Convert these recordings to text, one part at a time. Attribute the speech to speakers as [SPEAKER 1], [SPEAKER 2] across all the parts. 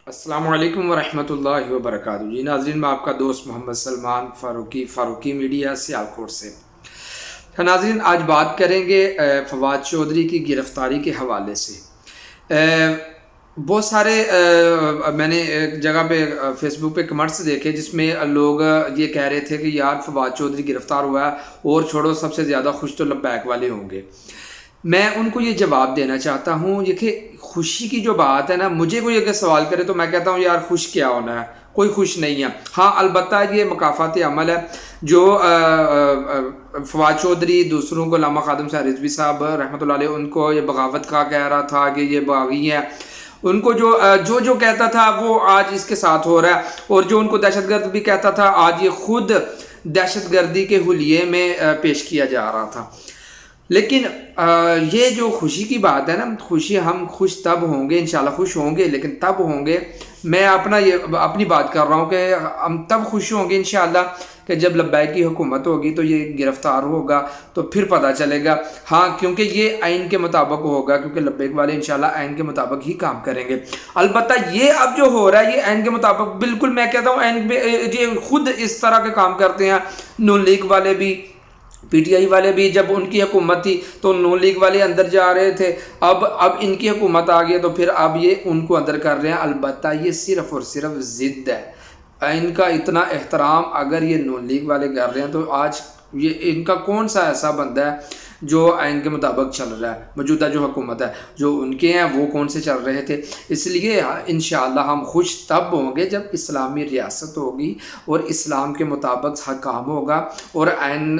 [SPEAKER 1] السلام علیکم ورحمۃ اللہ وبرکاتہ. جی ناظرین، میں آپ کا دوست محمد سلمان فاروقی میڈیا سیالکوٹ سے. ناظرین، آج بات کریں گے فواد چودھری کی گرفتاری کے حوالے سے. بہت سارے میں نے ایک جگہ پہ فیس بک پہ کمنٹس دیکھے جس میں لوگ یہ کہہ رہے تھے کہ یار فواد چودھری گرفتار ہوا ہے اور چھوڑو، سب سے زیادہ خوش تو لبیک والے ہوں گے. میں ان کو یہ جواب دینا چاہتا ہوں یہ کہ خوشی کی جو بات ہے نا، مجھے کوئی اگر سوال کرے تو میں کہتا ہوں یار خوش کیا ہونا ہے، کوئی خوش نہیں ہے. ہاں البتہ یہ مکافاتی عمل ہے جو فواد چودھری دوسروں کو، علامہ خادم صاحب رضوی صاحب رحمۃ اللہ علیہ ان کو یہ بغاوت کا کہہ رہا تھا کہ یہ باغی ہے، ان کو جو کہتا تھا وہ آج اس کے ساتھ ہو رہا ہے، اور جو ان کو دہشت گرد بھی کہتا تھا آج یہ خود دہشت گردی کے حلیے میں پیش کیا جا رہا تھا. لیکن یہ جو خوشی کی بات ہے نا، خوشی ہم خوش تب ہوں گے، انشاءاللہ خوش ہوں گے، لیکن تب ہوں گے، میں اپنی بات کر رہا ہوں کہ ہم تب خوش ہوں گے انشاءاللہ کہ جب لبیک کی حکومت ہوگی تو یہ گرفتار ہوگا تو پھر پتہ چلے گا. ہاں کیونکہ یہ آئین کے مطابق ہوگا، کیونکہ لبیک والے انشاءاللہ آئین کے مطابق ہی کام کریں گے. البتہ یہ اب جو ہو رہا ہے یہ آئین کے مطابق بالکل، میں کہتا ہوں آئین پہ یہ خود اس طرح کے کام کرتے ہیں. نون لیگ والے بھی، پی ٹی آئی والے بھی، جب ان کی حکومت تھی تو نون لیگ والے اندر جا رہے تھے، اب ان کی حکومت آ گئی تو پھر اب یہ ان کو اندر کر رہے ہیں. البتہ یہ صرف اور صرف ضد ہے. ان کا اتنا احترام اگر یہ نون لیگ والے کر رہے ہیں تو آج یہ ان کا کون سا ایسا بندہ ہے جو آئین کے مطابق چل رہا ہے؟ موجودہ جو حکومت ہے، جو ان کے ہیں وہ کون سے چل رہے تھے؟ اس لیے انشاءاللہ ہم خوش تب ہوں گے جب اسلامی ریاست ہوگی اور اسلام کے مطابق حکام ہوگا اور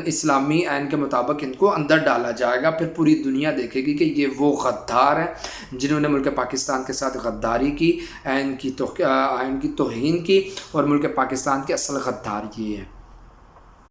[SPEAKER 1] اسلامی آئین کے مطابق ان کو اندر ڈالا جائے گا. پھر پوری دنیا دیکھے گی کہ یہ وہ غدار ہیں جنہوں نے ملک پاکستان کے ساتھ غداری کی، آئین کی توہین کی اور ملک پاکستان کے اصل غدار یہ ہے.